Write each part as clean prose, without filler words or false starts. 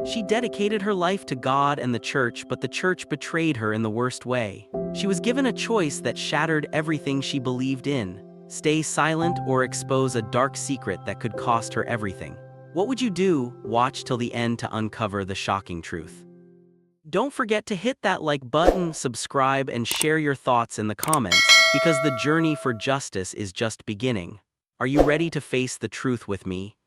She dedicated her life to God and the church, but the church betrayed her in the worst way. She was given a choice that shattered everything she believed in: stay silent or expose a dark secret that could cost her everything. What would you do? Watch till the end to uncover the shocking truth. Don't forget to hit that like button, subscribe, and share your thoughts in the comments, because the journey for justice is just beginning. Are you ready to face the truth with me?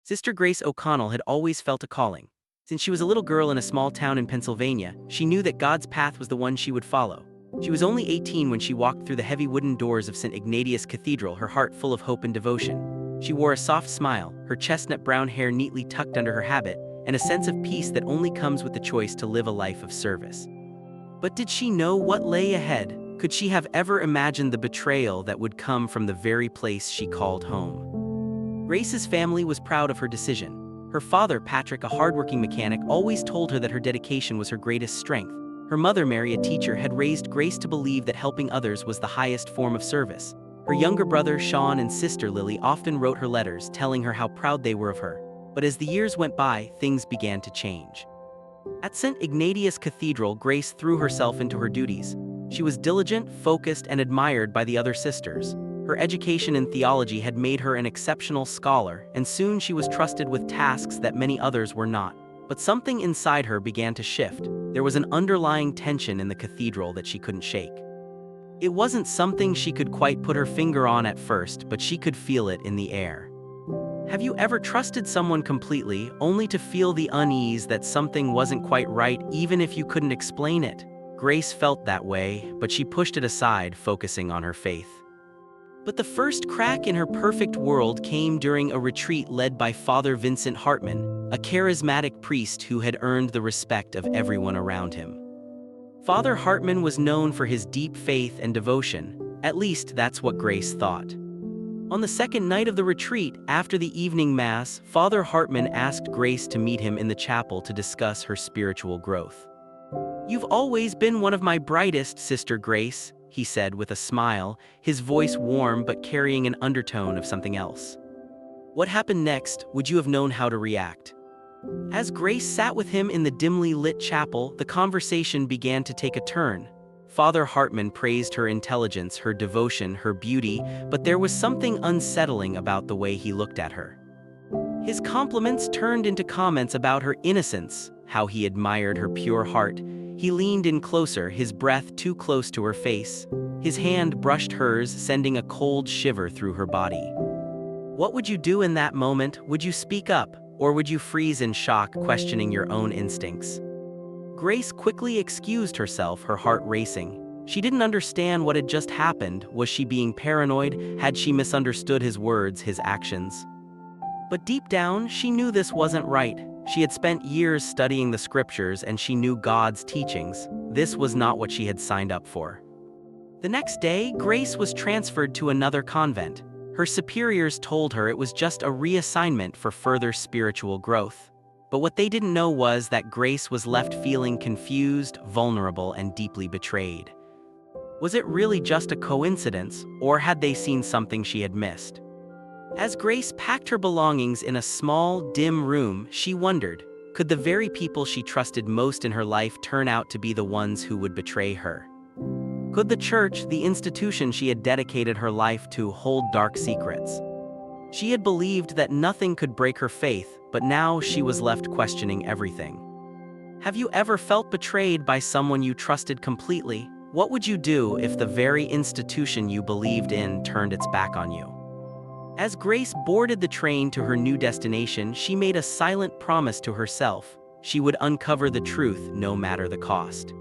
Sister Grace O'Connell had always felt a calling. Since she was a little girl in a small town in Pennsylvania, she knew that God's path was the one she would follow. She was only 18 when she walked through the heavy wooden doors of St. Ignatius Cathedral, her heart full of hope and devotion. She wore a soft smile, her chestnut brown hair neatly tucked under her habit, and a sense of peace that only comes with the choice to live a life of service. But did she know what lay ahead? Could she have ever imagined the betrayal that would come from the very place she called home? Grace's family was proud of her decision. Her father, Patrick, a hardworking mechanic, always told her that her dedication was her greatest strength. Her mother, Mary, a teacher, had raised Grace to believe that helping others was the highest form of service. Her younger brother, Sean, and sister, Lily, often wrote her letters telling her how proud they were of her. But as the years went by, things began to change. At St. Ignatius Cathedral, Grace threw herself into her duties. She was diligent, focused, and admired by the other sisters. Her education in theology had made her an exceptional scholar, and soon she was trusted with tasks that many others were not. But something inside her began to shift. There was an underlying tension in the cathedral that she couldn't shake. It wasn't something she could quite put her finger on at first, but she could feel it in the air. Have you ever trusted someone completely, only to feel the unease that something wasn't quite right, even if you couldn't explain it? Grace felt that way, but she pushed it aside, focusing on her faith. But the first crack in her perfect world came during a retreat led by Father Vincent Hartman, a charismatic priest who had earned the respect of everyone around him. Father Hartman was known for his deep faith and devotion. At least that's what Grace thought. On the second night of the retreat, after the evening mass, Father Hartman asked Grace to meet him in the chapel to discuss her spiritual growth. "You've always been one of my brightest, Sister Grace," he said with a smile, his voice warm but carrying an undertone of something else. What happened next? Would you have known how to react? As Grace sat with him in the dimly lit chapel, the conversation began to take a turn. Father Hartman praised her intelligence, her devotion, her beauty, but there was something unsettling about the way he looked at her. His compliments turned into comments about her innocence, how he admired her pure heart. He leaned in closer, his breath too close to her face. His hand brushed hers, sending a cold shiver through her body. What would you do in that moment? Would you speak up, or would you freeze in shock, questioning your own instincts? Grace quickly excused herself, her heart racing. She didn't understand what had just happened. Was she being paranoid? Had she misunderstood his words, his actions? But deep down, she knew this wasn't right. She had spent years studying the scriptures and she knew God's teachings. This was not what she had signed up for. The next day, Grace was transferred to another convent. Her superiors told her it was just a reassignment for further spiritual growth. But what they didn't know was that Grace was left feeling confused, vulnerable, and deeply betrayed. Was it really just a coincidence, or had they seen something she had missed? As Grace packed her belongings in a small, dim room, she wondered, could the very people she trusted most in her life turn out to be the ones who would betray her? Could the church, the institution she had dedicated her life to, hold dark secrets? She had believed that nothing could break her faith, but now she was left questioning everything. Have you ever felt betrayed by someone you trusted completely? What would you do if the very institution you believed in turned its back on you? As Grace boarded the train to her new destination, she made a silent promise to herself. She would uncover the truth, no matter the cost.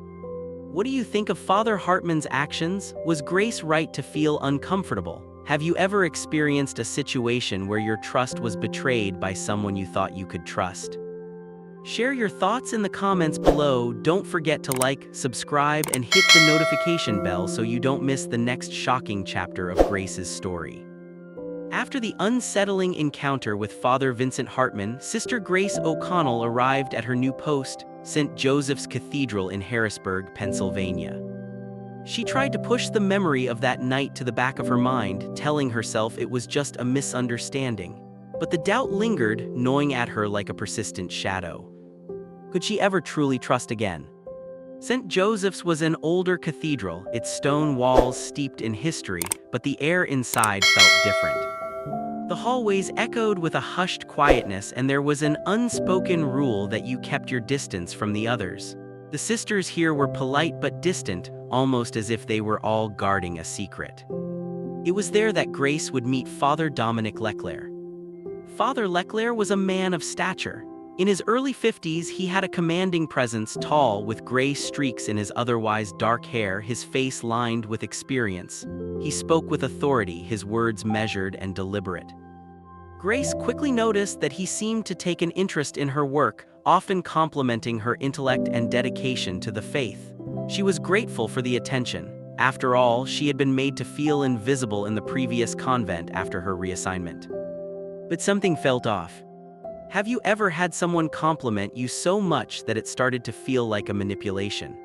What do you think of Father Hartman's actions? Was Grace right to feel uncomfortable? Have you ever experienced a situation where your trust was betrayed by someone you thought you could trust? Share your thoughts in the comments below. Don't forget to like, subscribe, and hit the notification bell so you don't miss the next shocking chapter of Grace's story. After the unsettling encounter with Father Vincent Hartman, Sister Grace O'Connell arrived at her new post, St. Joseph's Cathedral in Harrisburg, Pennsylvania. She tried to push the memory of that night to the back of her mind, telling herself it was just a misunderstanding. But the doubt lingered, gnawing at her like a persistent shadow. Could she ever truly trust again? St. Joseph's was an older cathedral, its stone walls steeped in history, but the air inside felt different. The hallways echoed with a hushed quietness, and there was an unspoken rule that you kept your distance from the others. The sisters here were polite but distant, almost as if they were all guarding a secret. It was there that Grace would meet Father Dominic Leclair. Father Leclair was a man of stature. In his early 50s, he had a commanding presence, tall, with gray streaks in his otherwise dark hair, his face lined with experience. He spoke with authority, his words measured and deliberate. Grace quickly noticed that he seemed to take an interest in her work, often complimenting her intellect and dedication to the faith. She was grateful for the attention. After all, she had been made to feel invisible in the previous convent after her reassignment. But something felt off. Have you ever had someone compliment you so much that it started to feel like a manipulation?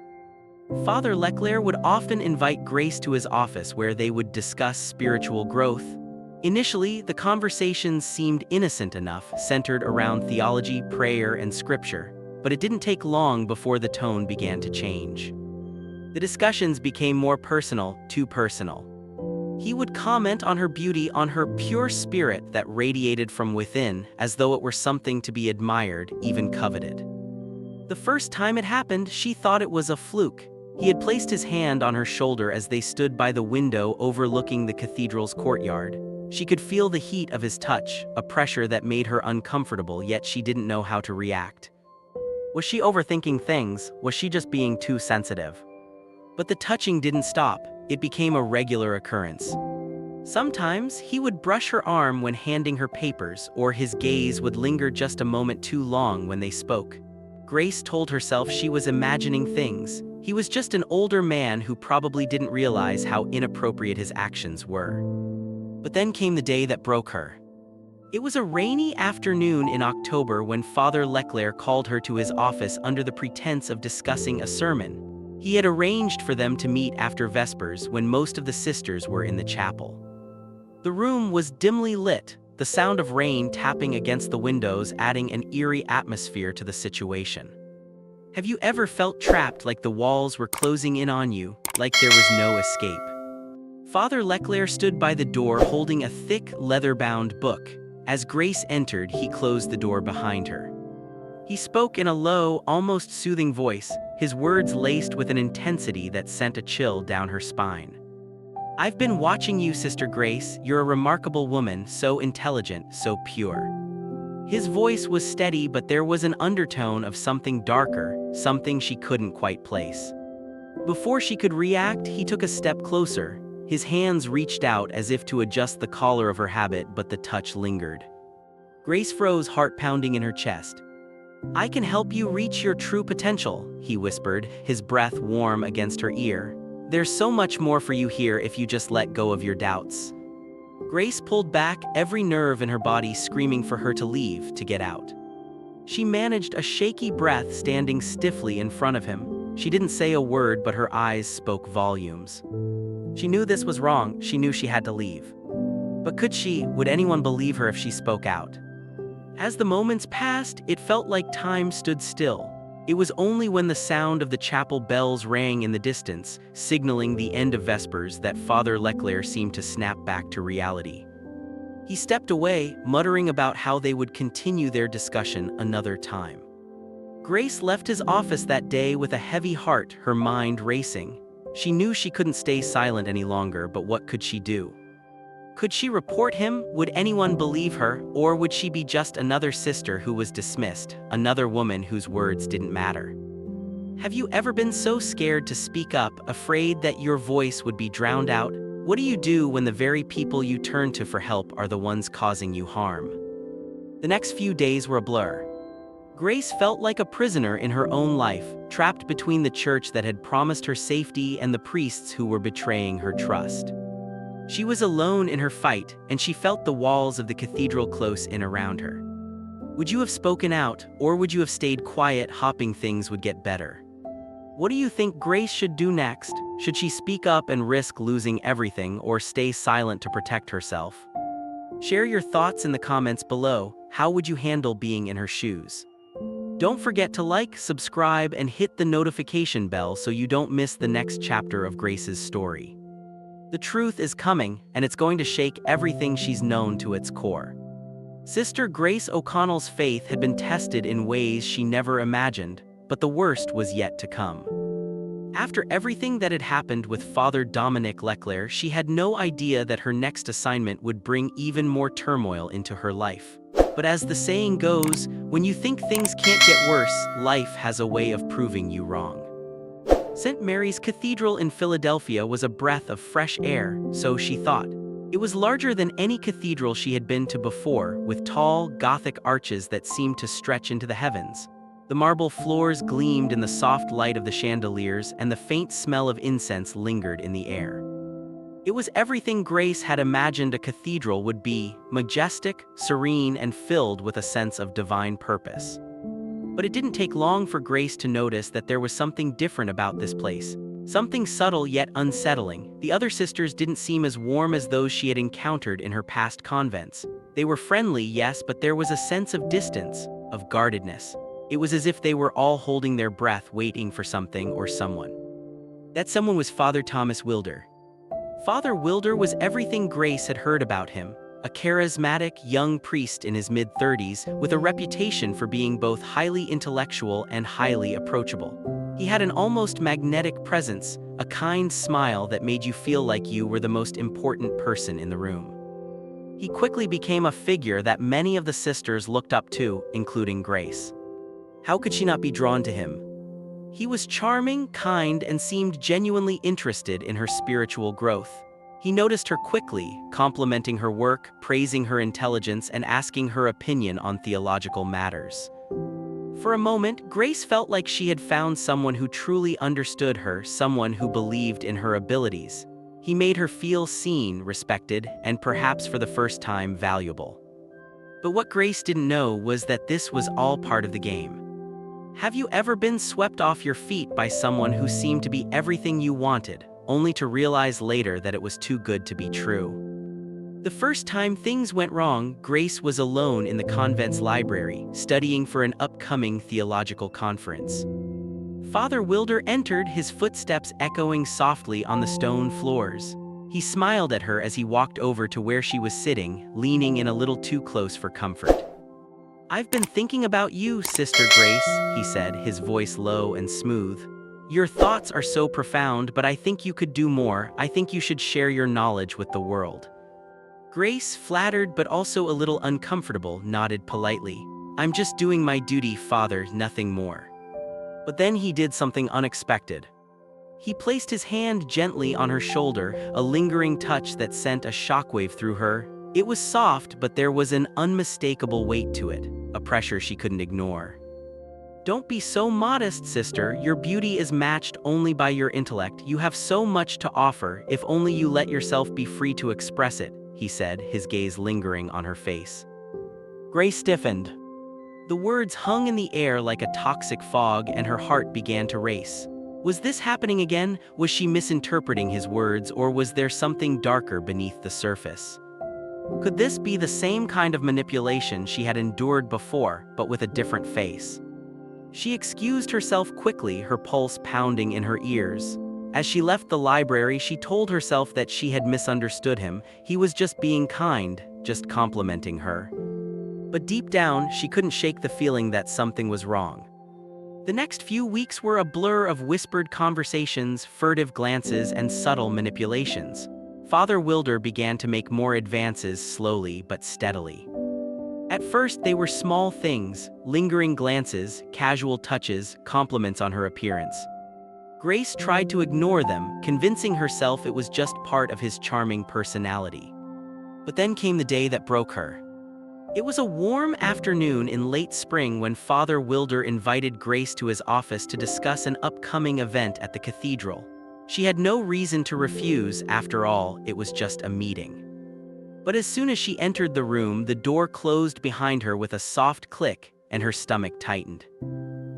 Father Leclair would often invite Grace to his office where they would discuss spiritual growth. Initially, the conversations seemed innocent enough, centered around theology, prayer, and scripture, but it didn't take long before the tone began to change. The discussions became more personal, too personal. He would comment on her beauty, on her pure spirit that radiated from within, as though it were something to be admired, even coveted. The first time it happened, she thought it was a fluke. He had placed his hand on her shoulder as they stood by the window overlooking the cathedral's courtyard. She could feel the heat of his touch, a pressure that made her uncomfortable, yet she didn't know how to react. Was she overthinking things? Was she just being too sensitive? But the touching didn't stop. It became a regular occurrence. Sometimes he would brush her arm when handing her papers, or his gaze would linger just a moment too long when they spoke. Grace told herself she was imagining things. He was just an older man who probably didn't realize how inappropriate his actions were. But then came the day that broke her. It was a rainy afternoon in October when Father Leclair called her to his office under the pretense of discussing a sermon. He had arranged for them to meet after Vespers when most of the sisters were in the chapel. The room was dimly lit, the sound of rain tapping against the windows adding an eerie atmosphere to the situation. Have you ever felt trapped, like the walls were closing in on you, like there was no escape? Father Leclair stood by the door holding a thick, leather-bound book. As Grace entered, he closed the door behind her. He spoke in a low, almost soothing voice, his words laced with an intensity that sent a chill down her spine. "I've been watching you, Sister Grace. You're a remarkable woman, so intelligent, so pure." His voice was steady, but there was an undertone of something darker, something she couldn't quite place. Before she could react, he took a step closer. His hands reached out as if to adjust the collar of her habit, but the touch lingered. Grace froze, heart pounding in her chest. "I can help you reach your true potential," he whispered, his breath warm against her ear. "There's so much more for you here if you just let go of your doubts." Grace pulled back, every nerve in her body screaming for her to leave, to get out. She managed a shaky breath, standing stiffly in front of him. She didn't say a word, but her eyes spoke volumes. She knew this was wrong. She knew she had to leave. But could she? Would anyone believe her if she spoke out? As the moments passed, it felt like time stood still. It was only when the sound of the chapel bells rang in the distance, signaling the end of Vespers, that Father Leclair seemed to snap back to reality. He stepped away, muttering about how they would continue their discussion another time. Grace left his office that day with a heavy heart, her mind racing. She knew she couldn't stay silent any longer, but what could she do? Could she report him? Would anyone believe her? Or would she be just another sister who was dismissed, another woman whose words didn't matter? Have you ever been so scared to speak up, afraid that your voice would be drowned out? What do you do when the very people you turn to for help are the ones causing you harm? The next few days were a blur. Grace felt like a prisoner in her own life, trapped between the church that had promised her safety and the priests who were betraying her trust. She was alone in her fight, and she felt the walls of the cathedral close in around her. Would you have spoken out, or would you have stayed quiet, hoping things would get better? What do you think Grace should do next? Should she speak up and risk losing everything, or stay silent to protect herself? Share your thoughts in the comments below. How would you handle being in her shoes? Don't forget to like, subscribe, and hit the notification bell so you don't miss the next chapter of Grace's story. The truth is coming, and it's going to shake everything she's known to its core. Sister Grace O'Connell's faith had been tested in ways she never imagined, but the worst was yet to come. After everything that had happened with Father Dominic Leclair, she had no idea that her next assignment would bring even more turmoil into her life. But as the saying goes, when you think things can't get worse, life has a way of proving you wrong. St. Mary's Cathedral in Philadelphia was a breath of fresh air, so she thought. It was larger than any cathedral she had been to before, with tall, Gothic arches that seemed to stretch into the heavens. The marble floors gleamed in the soft light of the chandeliers, and the faint smell of incense lingered in the air. It was everything Grace had imagined a cathedral would be: majestic, serene, and filled with a sense of divine purpose. But it didn't take long for Grace to notice that there was something different about this place. Something subtle yet unsettling. The other sisters didn't seem as warm as those she had encountered in her past convents. They were friendly, yes, but there was a sense of distance, of guardedness. It was as if they were all holding their breath, waiting for something or someone. That someone was Father Thomas Wilder. Father Wilder was everything Grace had heard about him, a charismatic young priest in his mid-30s with a reputation for being both highly intellectual and highly approachable. He had an almost magnetic presence, a kind smile that made you feel like you were the most important person in the room. He quickly became a figure that many of the sisters looked up to, including Grace. How could she not be drawn to him? He was charming, kind, and seemed genuinely interested in her spiritual growth. He noticed her quickly, complimenting her work, praising her intelligence, and asking her opinion on theological matters. For a moment, Grace felt like she had found someone who truly understood her, someone who believed in her abilities. He made her feel seen, respected, and perhaps for the first time valuable. But what Grace didn't know was that this was all part of the game. Have you ever been swept off your feet by someone who seemed to be everything you wanted, only to realize later that it was too good to be true? The first time things went wrong, Grace was alone in the convent's library, studying for an upcoming theological conference. Father Wilder entered, his footsteps echoing softly on the stone floors. He smiled at her as he walked over to where she was sitting, leaning in a little too close for comfort. "I've been thinking about you, Sister Grace," he said, his voice low and smooth. "Your thoughts are so profound, but I think you could do more. I think you should share your knowledge with the world." Grace, flattered but also a little uncomfortable, nodded politely. "I'm just doing my duty, Father, nothing more." But then he did something unexpected. He placed his hand gently on her shoulder, a lingering touch that sent a shockwave through her. It was soft, but there was an unmistakable weight to it, a pressure she couldn't ignore. "Don't be so modest, sister. Your beauty is matched only by your intellect. You have so much to offer, if only you let yourself be free to express it," he said, his gaze lingering on her face. Grace stiffened. The words hung in the air like a toxic fog, and her heart began to race. Was this happening again? Was she misinterpreting his words, or was there something darker beneath the surface? Could this be the same kind of manipulation she had endured before, but with a different face? She excused herself quickly, her pulse pounding in her ears. As she left the library, she told herself that she had misunderstood him. He was just being kind, just complimenting her. But deep down, she couldn't shake the feeling that something was wrong. The next few weeks were a blur of whispered conversations, furtive glances, and subtle manipulations. Father Wilder began to make more advances, slowly but steadily. At first, they were small things, lingering glances, casual touches, compliments on her appearance. Grace tried to ignore them, convincing herself it was just part of his charming personality. But then came the day that broke her. It was a warm afternoon in late spring when Father Wilder invited Grace to his office to discuss an upcoming event at the cathedral. She had no reason to refuse, after all, it was just a meeting. But as soon as she entered the room, the door closed behind her with a soft click, and her stomach tightened.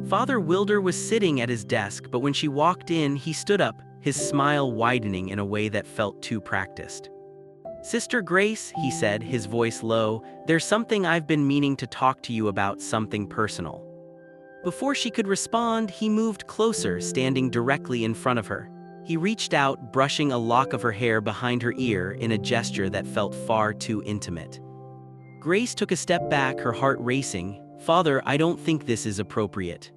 Father Wilder was sitting at his desk, but when she walked in, he stood up, his smile widening in a way that felt too practiced. "Sister Grace," he said, his voice low, "there's something I've been meaning to talk to you about, something personal." Before she could respond, he moved closer, standing directly in front of her. He reached out, brushing a lock of her hair behind her ear in a gesture that felt far too intimate. Grace took a step back, her heart racing. "Father, I don't think this is appropriate."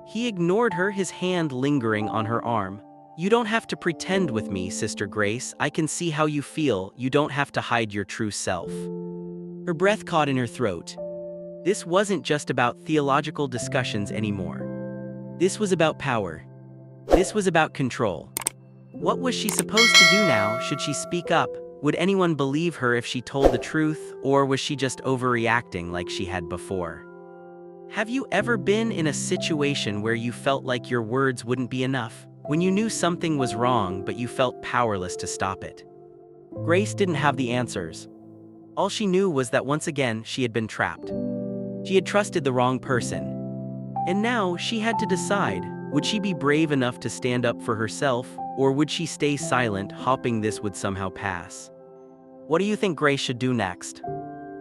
He ignored her, his hand lingering on her arm. "You don't have to pretend with me, Sister Grace. I can see how you feel. You don't have to hide your true self." Her breath caught in her throat. This wasn't just about theological discussions anymore. This was about power. This was about control. What was she supposed to do now? Should she speak up? Would anyone believe her if she told the truth, or was she just overreacting like she had before? Have you ever been in a situation where you felt like your words wouldn't be enough? When you knew something was wrong, but you felt powerless to stop it? Grace didn't have the answers. All she knew was that once again, she had been trapped. She had trusted the wrong person. And now she had to decide, would she be brave enough to stand up for herself, or would she stay silent, hoping this would somehow pass? What do you think Grace should do next?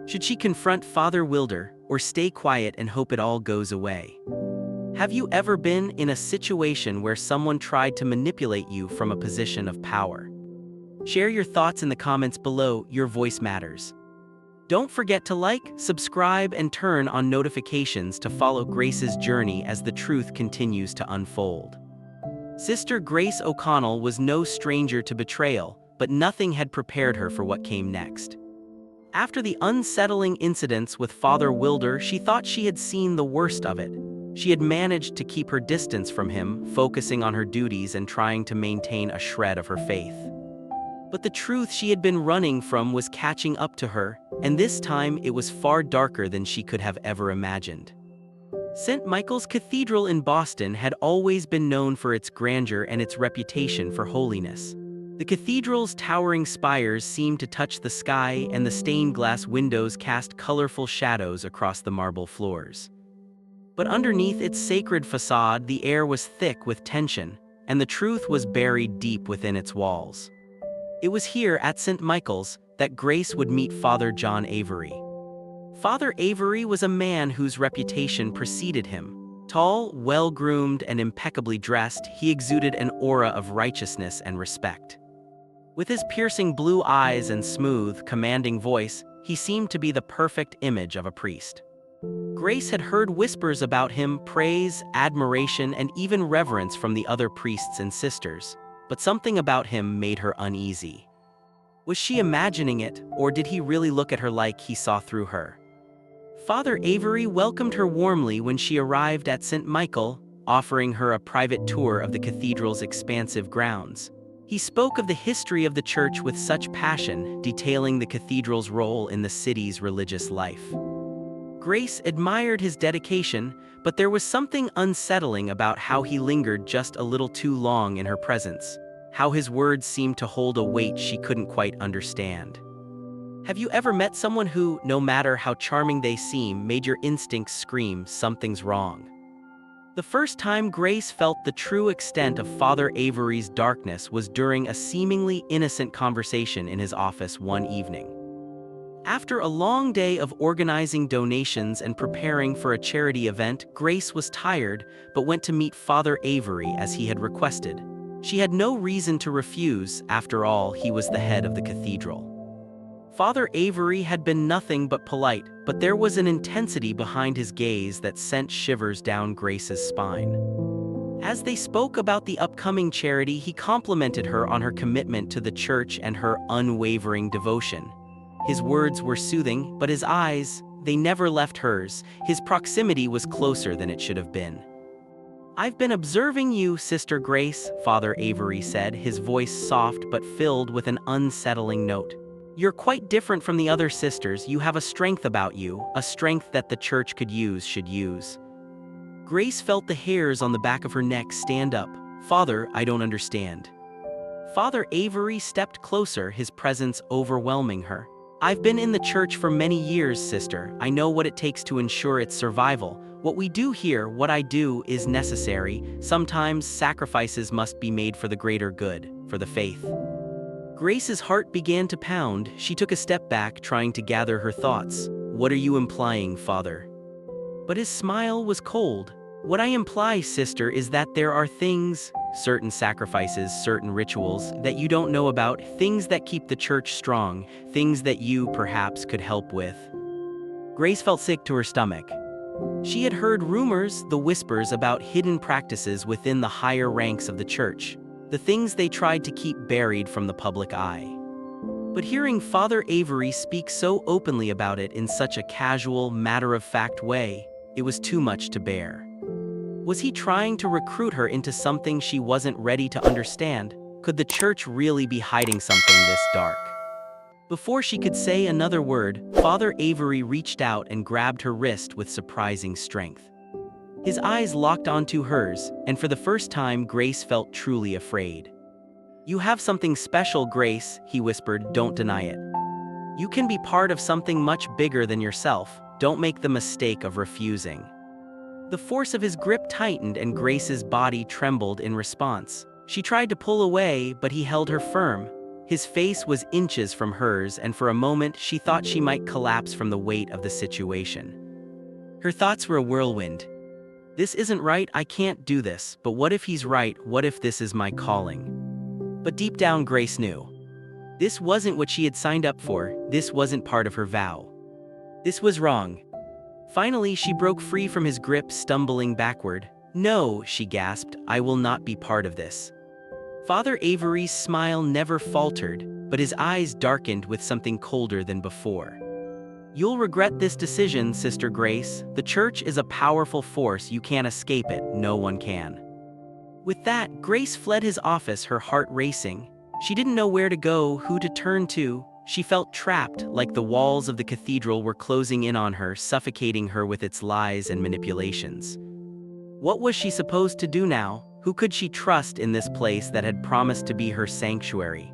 Should she confront Father Wilder, or stay quiet and hope it all goes away? Have you ever been in a situation where someone tried to manipulate you from a position of power? Share your thoughts in the comments below. Your voice matters. Don't forget to like, subscribe, and turn on notifications to follow Grace's journey as the truth continues to unfold. Sister Grace O'Connell was no stranger to betrayal, but nothing had prepared her for what came next. After the unsettling incidents with Father Wilder, she thought she had seen the worst of it. She had managed to keep her distance from him, focusing on her duties and trying to maintain a shred of her faith. But the truth she had been running from was catching up to her, and this time it was far darker than she could have ever imagined. St. Michael's Cathedral in Boston had always been known for its grandeur and its reputation for holiness. The cathedral's towering spires seemed to touch the sky, and the stained glass windows cast colorful shadows across the marble floors. But underneath its sacred facade, the air was thick with tension, and the truth was buried deep within its walls. It was here at St. Michael's that Grace would meet Father John Avery. Father Avery was a man whose reputation preceded him. Tall, well-groomed, and impeccably dressed, he exuded an aura of righteousness and respect. With his piercing blue eyes and smooth, commanding voice, he seemed to be the perfect image of a priest. Grace had heard whispers about him, praise, admiration, and even reverence from the other priests and sisters, but something about him made her uneasy. Was she imagining it, or did he really look at her like he saw through her? Father Avery welcomed her warmly when she arrived at St. Michael, offering her a private tour of the cathedral's expansive grounds. He spoke of the history of the church with such passion, detailing the cathedral's role in the city's religious life. Grace admired his dedication, but there was something unsettling about how he lingered just a little too long in her presence, how his words seemed to hold a weight she couldn't quite understand. Have you ever met someone who, no matter how charming they seem, made your instincts scream something's wrong? The first time Grace felt the true extent of Father Avery's darkness was during a seemingly innocent conversation in his office one evening. After a long day of organizing donations and preparing for a charity event, Grace was tired but went to meet Father Avery as he had requested. She had no reason to refuse, after all, he was the head of the cathedral. Father Avery had been nothing but polite, but there was an intensity behind his gaze that sent shivers down Grace's spine. As they spoke about the upcoming charity, he complimented her on her commitment to the church and her unwavering devotion. His words were soothing, but his eyes, they never left hers. His proximity was closer than it should have been. "I've been observing you, Sister Grace," Father Avery said, his voice soft but filled with an unsettling note. "You're quite different from the other sisters. You have a strength about you, a strength that the church should use." Grace felt the hairs on the back of her neck stand up. "Father, I don't understand." Father Avery stepped closer, his presence overwhelming her. "I've been in the church for many years, sister. I know what it takes to ensure its survival. What we do here, what I do, is necessary. Sometimes sacrifices must be made for the greater good, for the faith." Grace's heart began to pound. She took a step back, trying to gather her thoughts. "What are you implying, Father?" But his smile was cold. What I imply, sister, is that there are things, certain sacrifices, certain rituals, that you don't know about, things that keep the church strong, things that you, perhaps, could help with. Grace felt sick to her stomach. She had heard rumors, the whispers about hidden practices within the higher ranks of the church, the things they tried to keep buried from the public eye. But hearing Father Avery speak so openly about it in such a casual, matter-of-fact way, it was too much to bear. Was he trying to recruit her into something she wasn't ready to understand? Could the church really be hiding something this dark? Before she could say another word, Father Avery reached out and grabbed her wrist with surprising strength. His eyes locked onto hers, and for the first time Grace felt truly afraid. "You have something special, Grace," he whispered, "don't deny it. You can be part of something much bigger than yourself, don't make the mistake of refusing." The force of his grip tightened and Grace's body trembled in response. She tried to pull away, but he held her firm. His face was inches from hers, and for a moment she thought she might collapse from the weight of the situation. Her thoughts were a whirlwind. "This isn't right, I can't do this, but what if he's right, what if this is my calling?" But deep down Grace knew. This wasn't what she had signed up for, this wasn't part of her vow. This was wrong. Finally she broke free from his grip, stumbling backward. "No," she gasped, "I will not be part of this." Father Avery's smile never faltered, but his eyes darkened with something colder than before. "You'll regret this decision, Sister Grace. The church is a powerful force, you can't escape it, no one can." With that, Grace fled his office, her heart racing. She didn't know where to go, who to turn to. She felt trapped, like the walls of the cathedral were closing in on her, suffocating her with its lies and manipulations. What was she supposed to do now? Who could she trust in this place that had promised to be her sanctuary?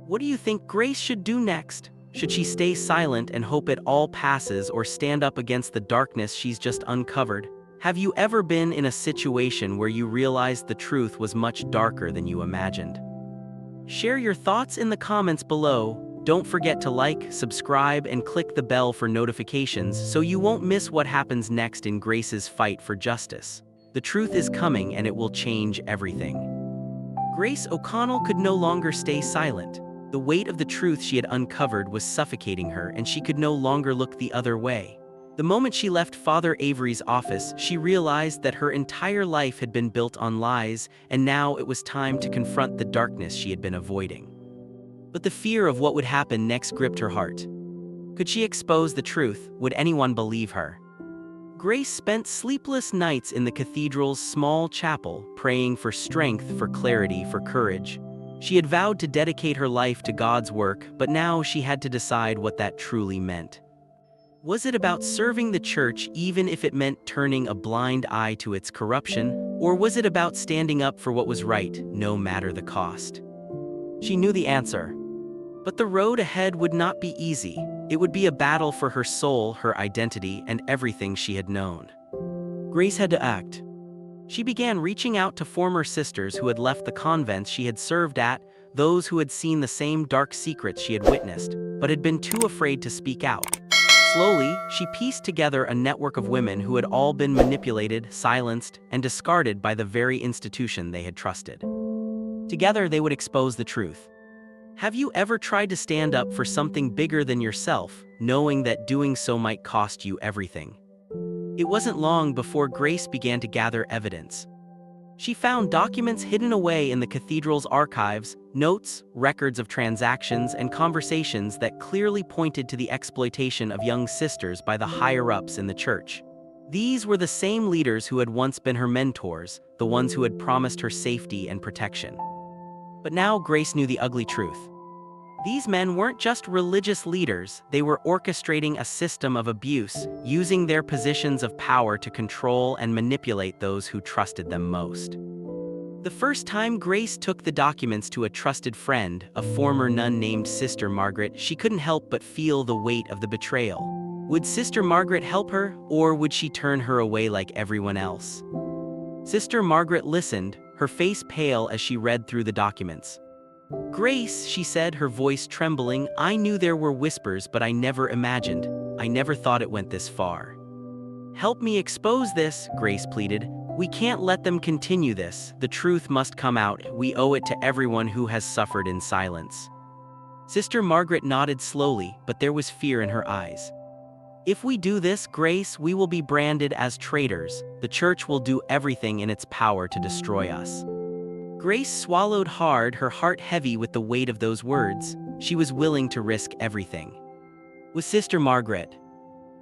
What do you think Grace should do next? Should she stay silent and hope it all passes, or stand up against the darkness she's just uncovered? Have you ever been in a situation where you realized the truth was much darker than you imagined? Share your thoughts in the comments below. Don't forget to like, subscribe, and click the bell for notifications so you won't miss what happens next in Grace's fight for justice. The truth is coming, and it will change everything. Grace O'Connell could no longer stay silent. The weight of the truth she had uncovered was suffocating her, and she could no longer look the other way. The moment she left Father Avery's office, she realized that her entire life had been built on lies, and now it was time to confront the darkness she had been avoiding. But the fear of what would happen next gripped her heart. Could she expose the truth? Would anyone believe her? Grace spent sleepless nights in the cathedral's small chapel, praying for strength, for clarity, for courage. She had vowed to dedicate her life to God's work, but now she had to decide what that truly meant. Was it about serving the church even if it meant turning a blind eye to its corruption, or was it about standing up for what was right, no matter the cost? She knew the answer. But the road ahead would not be easy. It would be a battle for her soul, her identity, and everything she had known. Grace had to act. She began reaching out to former sisters who had left the convents she had served at, those who had seen the same dark secrets she had witnessed, but had been too afraid to speak out. Slowly, she pieced together a network of women who had all been manipulated, silenced, and discarded by the very institution they had trusted. Together, they would expose the truth. Have you ever tried to stand up for something bigger than yourself, knowing that doing so might cost you everything? It wasn't long before Grace began to gather evidence. She found documents hidden away in the cathedral's archives, notes, records of transactions, and conversations that clearly pointed to the exploitation of young sisters by the higher-ups in the church. These were the same leaders who had once been her mentors, the ones who had promised her safety and protection. But now Grace knew the ugly truth. These men weren't just religious leaders, they were orchestrating a system of abuse, using their positions of power to control and manipulate those who trusted them most. The first time Grace took the documents to a trusted friend, a former nun named Sister Margaret, she couldn't help but feel the weight of the betrayal. Would Sister Margaret help her, or would she turn her away like everyone else? Sister Margaret listened, her face pale as she read through the documents. "Grace," she said, her voice trembling, "I knew there were whispers, but I never imagined. I never thought it went this far." "Help me expose this," Grace pleaded. "We can't let them continue this. The truth must come out. We owe it to everyone who has suffered in silence." Sister Margaret nodded slowly, but there was fear in her eyes. "If we do this, Grace, we will be branded as traitors. The church will do everything in its power to destroy us." Grace swallowed hard, her heart heavy with the weight of those words. She was willing to risk everything. With Sister Margaret.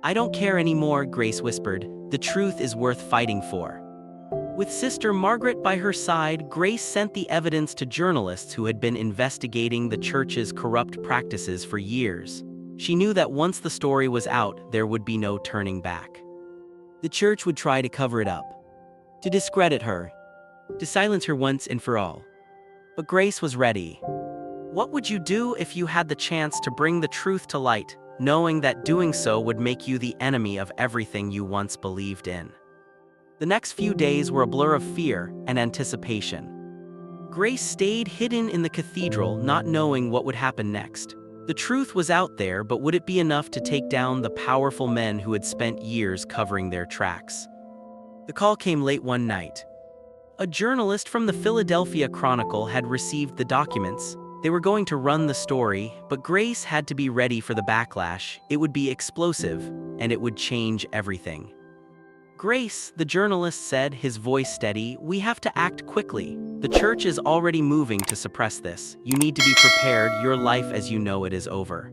"I don't care anymore," Grace whispered. "The truth is worth fighting for." With Sister Margaret by her side, Grace sent the evidence to journalists who had been investigating the church's corrupt practices for years. She knew that once the story was out, there would be no turning back. The church would try to cover it up, to discredit her, to silence her once and for all. But Grace was ready. What would you do if you had the chance to bring the truth to light, knowing that doing so would make you the enemy of everything you once believed in? The next few days were a blur of fear and anticipation. Grace stayed hidden in the cathedral, not knowing what would happen next. The truth was out there, but would it be enough to take down the powerful men who had spent years covering their tracks? The call came late one night. A journalist from the Philadelphia Chronicle had received the documents. They were going to run the story, but Grace had to be ready for the backlash. It would be explosive, and it would change everything. "Grace," the journalist said, his voice steady, "we have to act quickly. The church is already moving to suppress this. You need to be prepared. Your life as you know it is over."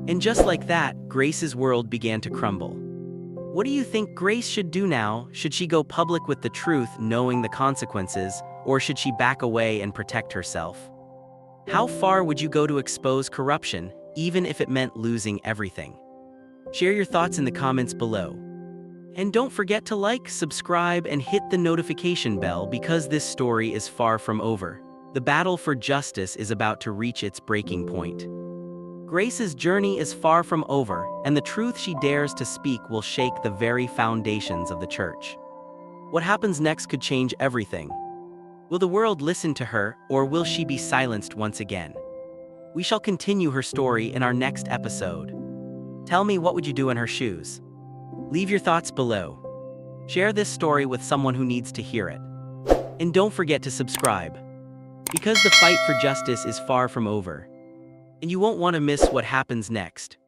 And just like that, Grace's world began to crumble. What do you think Grace should do now? Should she go public with the truth, knowing the consequences, or should she back away and protect herself? How far would you go to expose corruption, even if it meant losing everything? Share your thoughts in the comments below. And don't forget to like, subscribe, and hit the notification bell because this story is far from over. The battle for justice is about to reach its breaking point. Grace's journey is far from over, and the truth she dares to speak will shake the very foundations of the church. What happens next could change everything. Will the world listen to her, or will she be silenced once again? We shall continue her story in our next episode. Tell me, what would you do in her shoes? Leave your thoughts below. Share this story with someone who needs to hear it. And don't forget to subscribe, because the fight for justice is far from over, and you won't want to miss what happens next.